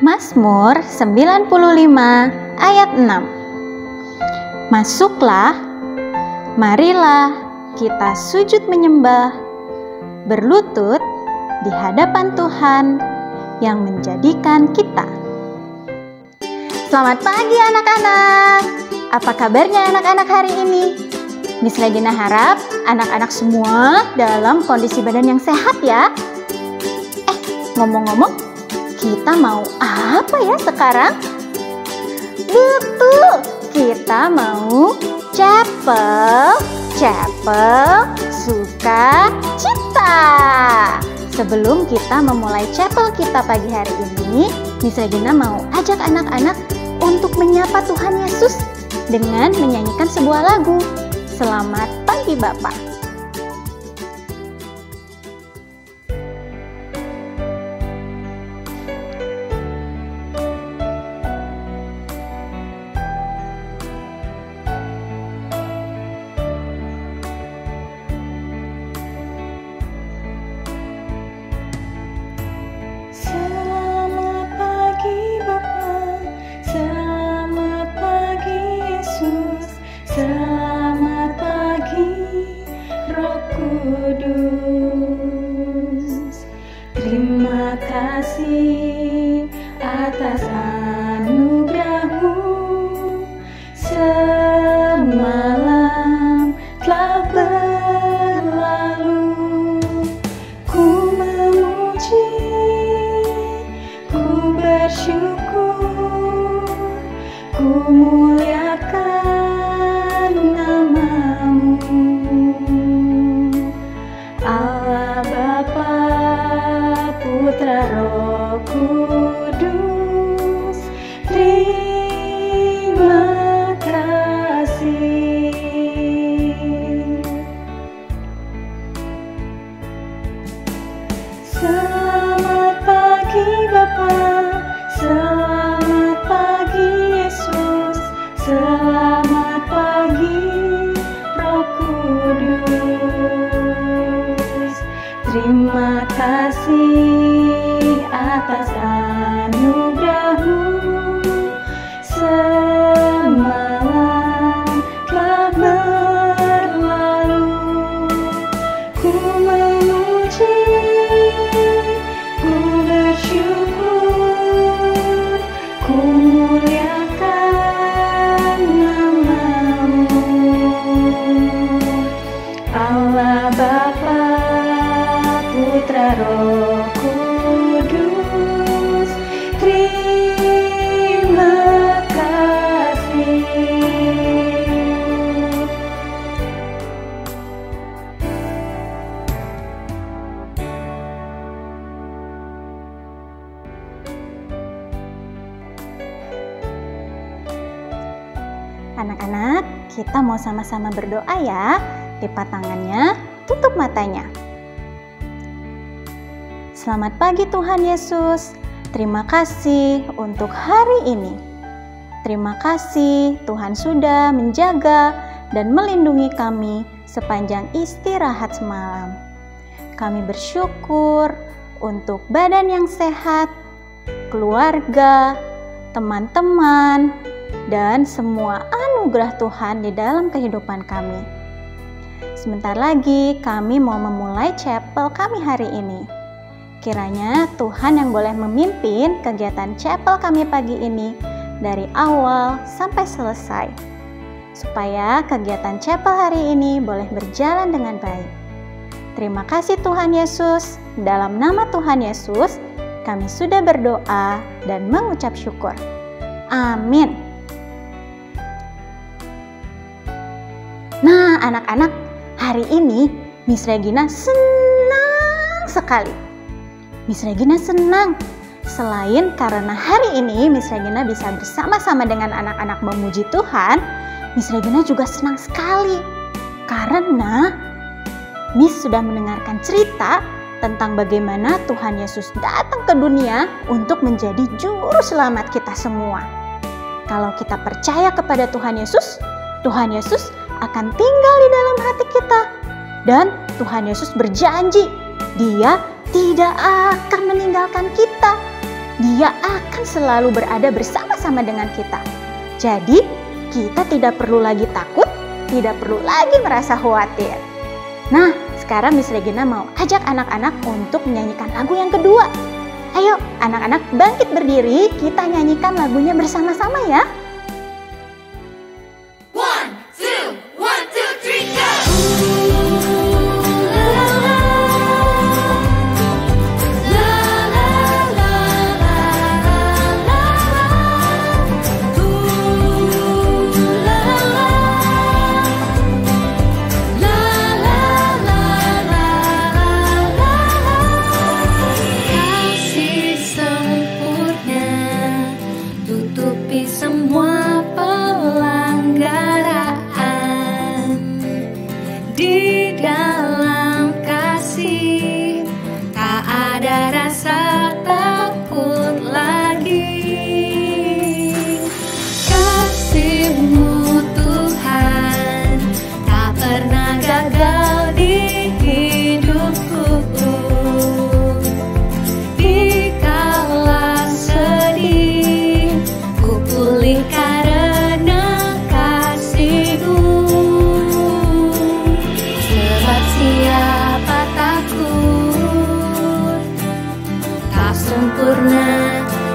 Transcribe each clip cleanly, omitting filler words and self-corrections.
Mazmur 95 ayat 6. Masuklah, marilah kita sujud menyembah, berlutut di hadapan Tuhan yang menjadikan kita. Selamat pagi anak-anak. Apa kabarnya anak-anak hari ini? Miss Regina harap anak-anak semua dalam kondisi badan yang sehat ya. Ngomong-ngomong, kita mau apa ya sekarang? Betul, kita mau chapel sukacita. Sebelum kita memulai chapel kita pagi hari ini, Miss Regina mau ajak anak-anak untuk menyapa Tuhan Yesus dengan menyanyikan sebuah lagu. Selamat pagi Bapak. Selamat pagi Roh Kudus. Terima kasih atas anugerah-Mu. Semalam telah berlalu. Ku memuji, ku bersyukur, ku muliakan Allah Bapa, Putra, Roh Kudus. Terima kasih. Selamat pagi Bapa, selamat pagi Yesus, selamat pagi Roh Kudus. Terima kasih atas anugerah-Mu. Semalam telah berlalu. Ku memuji, ku bersyukur, ku muliakan nama-Mu. Allah Bapa, Putra, Roh Kudus. Terima kasih. Anak-anak, kita mau sama-sama berdoa ya. Lipat tangannya, tutup matanya. Selamat pagi Tuhan Yesus. Terima kasih untuk hari ini. Terima kasih Tuhan sudah menjaga dan melindungi kami sepanjang istirahat semalam. Kami bersyukur untuk badan yang sehat, keluarga, teman-teman, dan semua anugerah Tuhan di dalam kehidupan kami. Sebentar lagi kami mau memulai chapel kami hari ini. Kiranya Tuhan yang boleh memimpin kegiatan chapel kami pagi ini dari awal sampai selesai, supaya kegiatan chapel hari ini boleh berjalan dengan baik. Terima kasih Tuhan Yesus. Dalam nama Tuhan Yesus, kami sudah berdoa dan mengucap syukur. Amin. Nah, anak-anak, hari ini Miss Regina senang sekali. Miss Regina senang. Selain karena hari ini Miss Regina bisa bersama-sama dengan anak-anak memuji Tuhan, Miss Regina juga senang sekali karena Miss sudah mendengarkan cerita tentang bagaimana Tuhan Yesus datang ke dunia untuk menjadi juru selamat kita semua. Kalau kita percaya kepada Tuhan Yesus akan tinggal di dalam hati kita. Dan Tuhan Yesus berjanji, Dia tidak akan meninggalkan kita. Dia akan selalu berada bersama-sama dengan kita. Jadi, kita tidak perlu lagi takut, tidak perlu lagi merasa khawatir. Nah, sekarang Miss Regina mau ajak anak-anak untuk menyanyikan lagu yang kedua. Ayo, anak-anak bangkit berdiri, kita nyanyikan lagunya bersama-sama ya.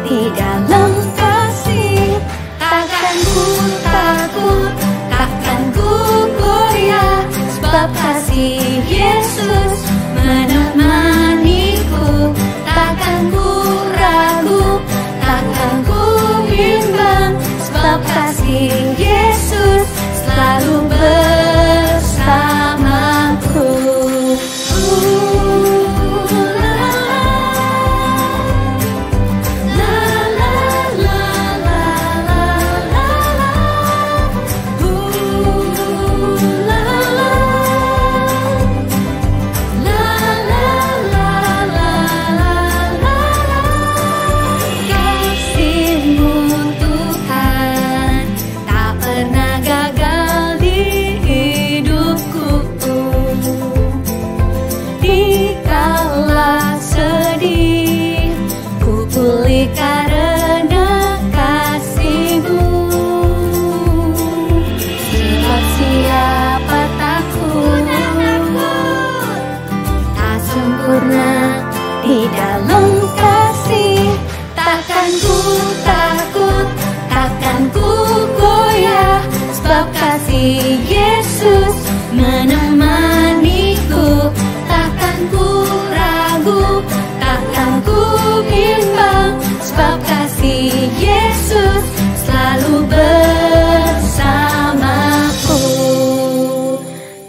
Di dalam kasih, takkan ku takut, takkan ku goyah, sebab kasih Yesus menemaniku. Takkan ku ragu, takkan ku bimbang, sebab kasih Yesus selalu bersamaku. Karena kasih-Mu, sebab siapa takut, tak sempurna di dalam kasih. Takkan ku takut, takkan ku goyah, sebab kasih Yesus menemaniku. Takkan ku ragu, takkan ku bimbang, sebab kasih Yesus selalu bersamaku.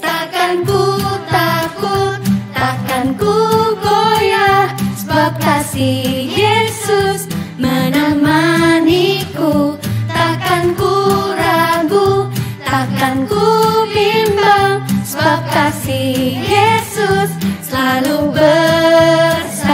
Takkan ku takut, takkan ku goyah, sebab kasih Yesus menemaniku. Takkan ku ragu, takkan ku bimbang, sebab kasih Yesus selalu bersamaku.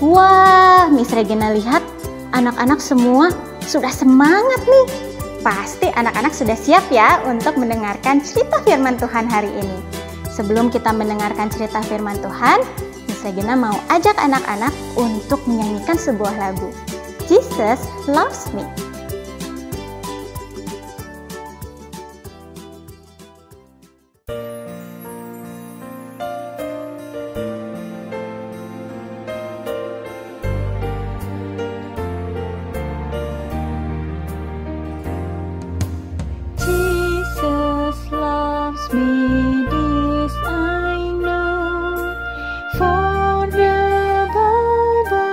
Wah, Miss Regina lihat anak-anak semua sudah semangat nih. Pasti anak-anak sudah siap ya untuk mendengarkan cerita firman Tuhan hari ini. Sebelum kita mendengarkan cerita firman Tuhan, Miss Regina mau ajak anak-anak untuk menyanyikan sebuah lagu, Jesus Loves Me. This I know, for the Bible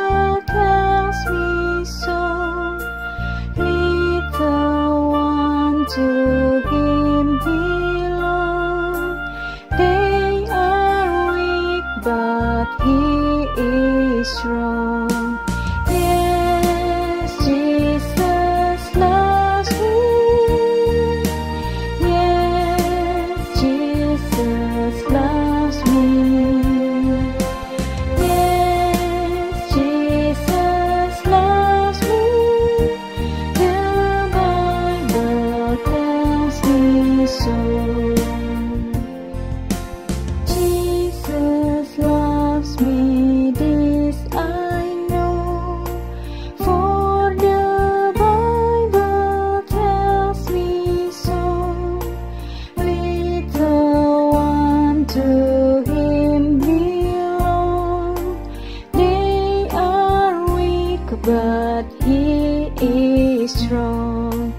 but He is strong.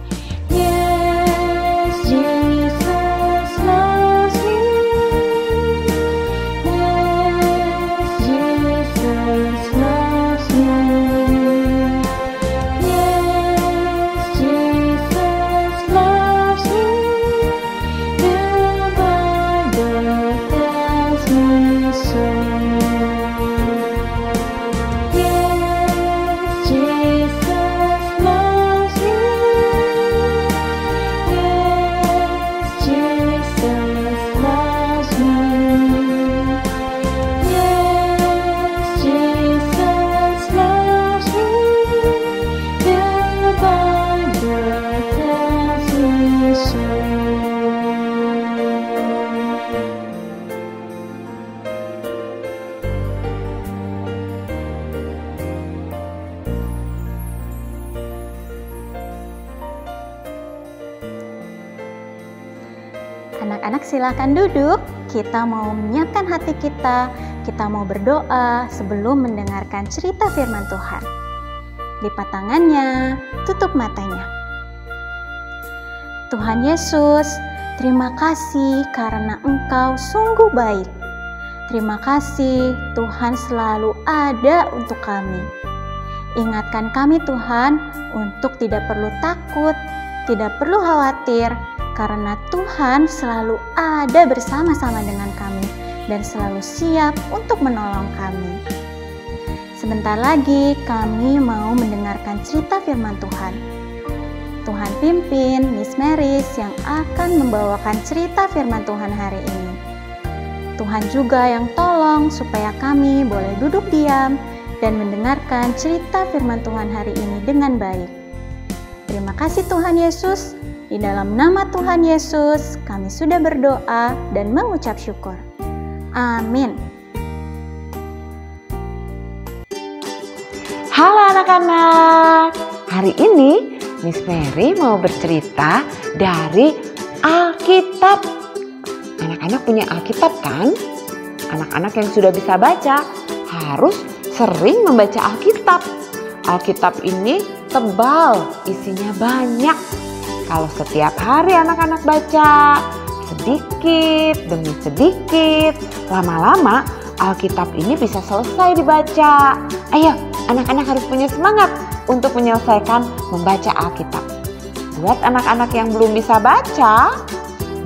Yes, Jesus loves me. Yes, Jesus loves me. Yes, Jesus loves me. The Bible tells me so. Yes, Jesus loves me. Yes, Jesus loves me. Yes, Jesus loves me. The Bible tells me so. Anak-anak silakan duduk, kita mau menyiapkan hati kita mau berdoa sebelum mendengarkan cerita firman Tuhan. Lipat tangannya, tutup matanya. Tuhan Yesus, terima kasih karena Engkau sungguh baik. Terima kasih Tuhan selalu ada untuk kami. Ingatkan kami Tuhan untuk tidak perlu takut, tidak perlu khawatir, karena Tuhan selalu ada bersama-sama dengan kami dan selalu siap untuk menolong kami. Sebentar lagi kami mau mendengarkan cerita firman Tuhan. Tuhan pimpin Miss Maris yang akan membawakan cerita firman Tuhan hari ini. Tuhan juga yang tolong supaya kami boleh duduk diam dan mendengarkan cerita firman Tuhan hari ini dengan baik. Terima kasih Tuhan Yesus. Di dalam nama Tuhan Yesus, kami sudah berdoa dan mengucap syukur. Amin. Halo anak-anak, hari ini Miss Mary mau bercerita dari Alkitab. Anak-anak punya Alkitab kan? Anak-anak yang sudah bisa baca harus sering membaca Alkitab. Alkitab ini tebal, isinya banyak. Kalau setiap hari anak-anak baca sedikit demi sedikit, lama-lama Alkitab ini bisa selesai dibaca. Ayo, anak-anak harus punya semangat untuk menyelesaikan membaca Alkitab. Buat anak-anak yang belum bisa baca,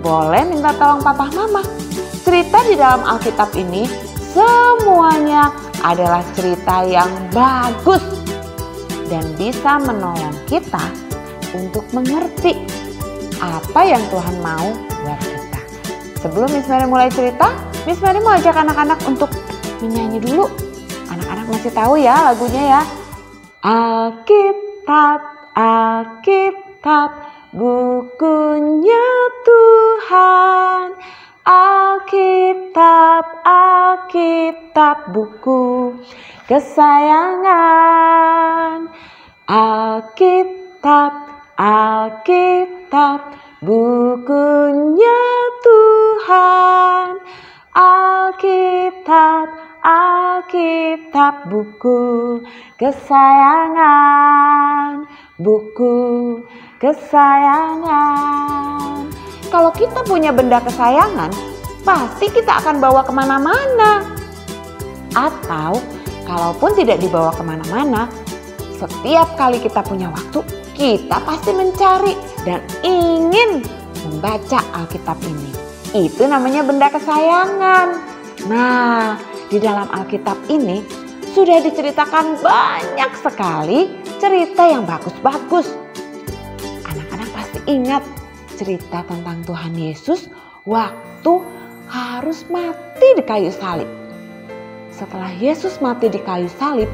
boleh minta tolong papa mama. Cerita di dalam Alkitab ini semuanya adalah cerita yang bagus dan bisa menolong kita untuk mengerti apa yang Tuhan mau buat kita. Sebelum Miss Mary mulai cerita, Miss Mary mau ajak anak-anak untuk menyanyi dulu. Anak-anak masih tahu ya lagunya ya. Alkitab, Alkitab, bukunya Tuhan. Alkitab, Alkitab, buku kesayangan. Alkitab, Alkitab, bukunya Tuhan. Alkitab, Alkitab, buku kesayangan. Buku kesayangan. Kalau kita punya benda kesayangan, pasti kita akan bawa kemana-mana. Atau kalaupun tidak dibawa kemana-mana, setiap kali kita punya waktu, kita pasti mencari dan ingin membaca Alkitab ini. Itu namanya benda kesayangan. Nah, di dalam Alkitab ini sudah diceritakan banyak sekali cerita yang bagus-bagus. Anak-anak pasti ingat cerita tentang Tuhan Yesus waktu harus mati di kayu salib. Setelah Yesus mati di kayu salib,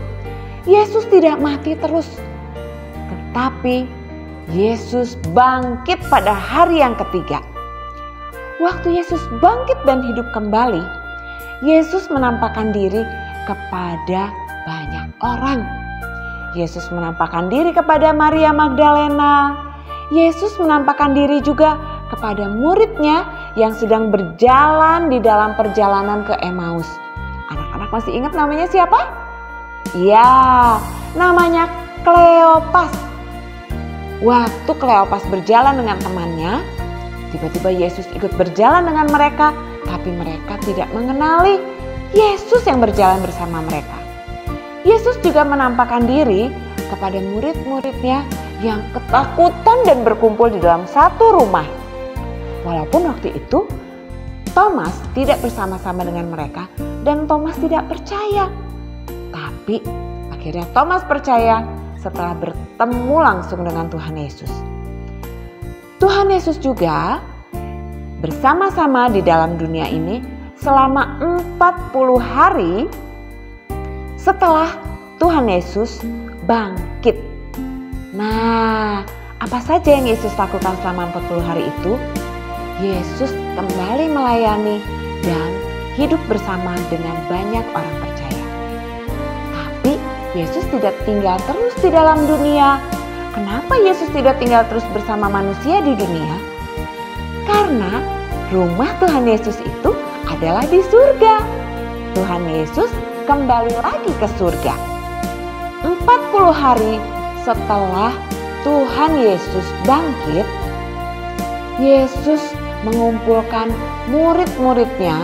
Yesus tidak mati terus. Tetapi Yesus bangkit pada hari yang ketiga. Waktu Yesus bangkit dan hidup kembali, Yesus menampakkan diri kepada banyak orang. Yesus menampakkan diri kepada Maria Magdalena. Yesus menampakkan diri juga kepada muridnya yang sedang berjalan di dalam perjalanan ke Emmaus. Anak-anak masih ingat namanya siapa? Ya, namanya Kleopas. Waktu Kleopas berjalan dengan temannya, tiba-tiba Yesus ikut berjalan dengan mereka, tapi mereka tidak mengenali Yesus yang berjalan bersama mereka. Yesus juga menampakkan diri kepada murid-muridnya yang ketakutan dan berkumpul di dalam satu rumah. Walaupun waktu itu Thomas tidak bersama-sama dengan mereka dan Thomas tidak percaya. Tapi akhirnya Thomas percaya setelah bertemu langsung dengan Tuhan Yesus. Tuhan Yesus juga bersama-sama di dalam dunia ini selama 40 hari setelah Tuhan Yesus bangkit. Nah, apa saja yang Yesus lakukan selama 40 hari itu? Yesus kembali melayani dan hidup bersama dengan banyak orang percaya. Tapi Yesus tidak tinggal terus di dalam dunia. Kenapa Yesus tidak tinggal terus bersama manusia di dunia? Karena rumah Tuhan Yesus itu adalah di surga. Tuhan Yesus kembali lagi ke surga. 40 hari setelah Tuhan Yesus bangkit, Yesus mengumpulkan murid-muridnya.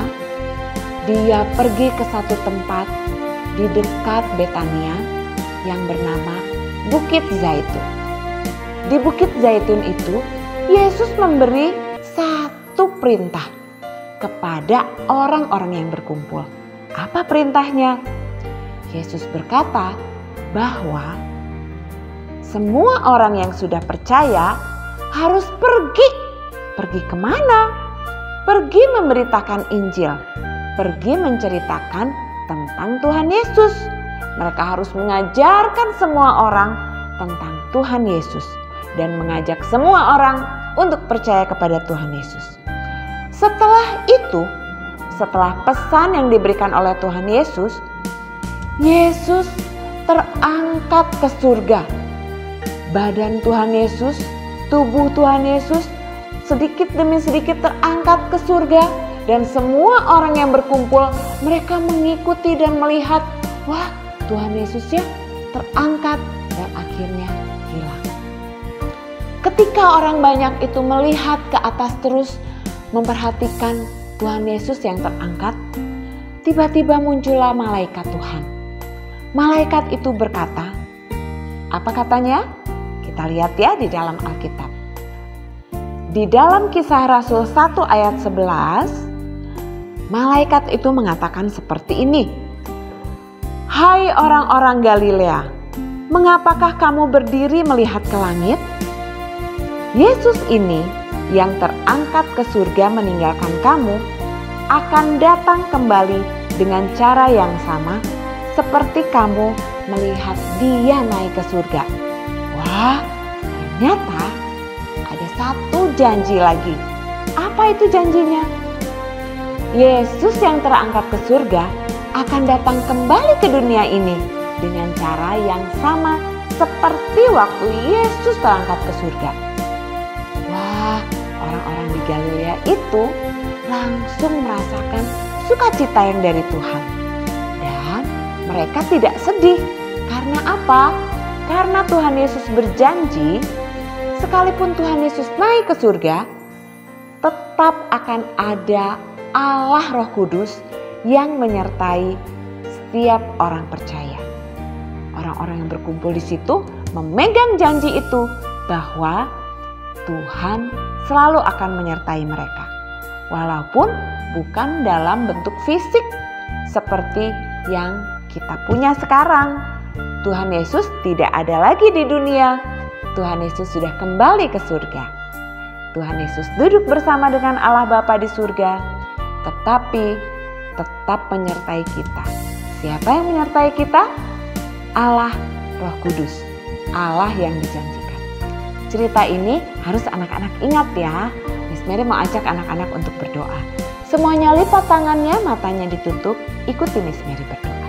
Dia pergi ke satu tempat di dekat Betania yang bernama Bukit Zaitun. Di Bukit Zaitun itu, Yesus memberi satu perintah kepada orang-orang yang berkumpul. Apa perintahnya? Yesus berkata bahwa semua orang yang sudah percaya harus pergi. Pergi kemana? Pergi memberitakan Injil. Pergi menceritakan tentang Tuhan Yesus. Mereka harus mengajarkan semua orang tentang Tuhan Yesus dan mengajak semua orang untuk percaya kepada Tuhan Yesus. Setelah itu, setelah pesan yang diberikan oleh Tuhan Yesus, Yesus terangkat ke surga. Badan Tuhan Yesus, tubuh Tuhan Yesus sedikit demi sedikit terangkat ke surga. Dan semua orang yang berkumpul, mereka mengikuti dan melihat, wah, Tuhan Yesus ya terangkat dan akhirnya hilang. Ketika orang banyak itu melihat ke atas terus memperhatikan Tuhan Yesus yang terangkat, tiba-tiba muncullah malaikat Tuhan. Malaikat itu berkata, apa katanya? Kita lihat ya di dalam Alkitab. Di dalam Kisah Rasul 1 ayat 11, malaikat itu mengatakan seperti ini. Hai orang-orang Galilea, mengapakah kamu berdiri melihat ke langit? Yesus ini yang terangkat ke surga meninggalkan kamu akan datang kembali dengan cara yang sama seperti kamu melihat dia naik ke surga. Wah, ternyata ada satu janji lagi. Apa itu janjinya? Yesus yang terangkat ke surga akan datang kembali ke dunia ini dengan cara yang sama seperti waktu Yesus terangkat ke surga. Wah, orang-orang di Galilea itu langsung merasakan sukacita yang dari Tuhan. Dan mereka tidak sedih. Karena apa? Karena Tuhan Yesus berjanji, sekalipun Tuhan Yesus naik ke surga, tetap akan ada Allah Roh Kudus yang menyertai setiap orang percaya. Orang-orang yang berkumpul di situ memegang janji itu bahwa Tuhan selalu akan menyertai mereka. Walaupun bukan dalam bentuk fisik seperti yang kita punya sekarang. Tuhan Yesus tidak ada lagi di dunia. Tuhan Yesus sudah kembali ke surga. Tuhan Yesus duduk bersama dengan Allah Bapa di surga. Tetapi tetap menyertai kita. Siapa yang menyertai kita? Allah Roh Kudus, Allah yang dijanjikan. Cerita ini harus anak-anak ingat ya. Miss Mary mau ajak anak-anak untuk berdoa. Semuanya lipat tangannya, matanya ditutup, ikuti Miss Mary berdoa.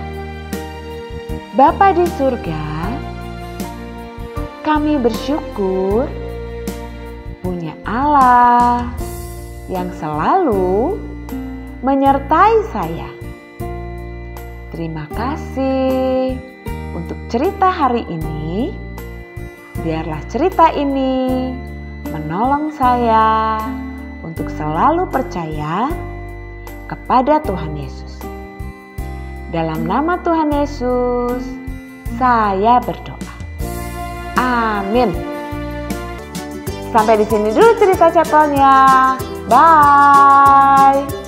Bapa di surga, kami bersyukur punya Allah yang selalu menyertai saya. Terima kasih untuk cerita hari ini, biarlah cerita ini menolong saya untuk selalu percaya kepada Tuhan Yesus. Dalam nama Tuhan Yesus, saya berdoa. Amin. Sampai di sini dulu cerita chapelnya. Bye.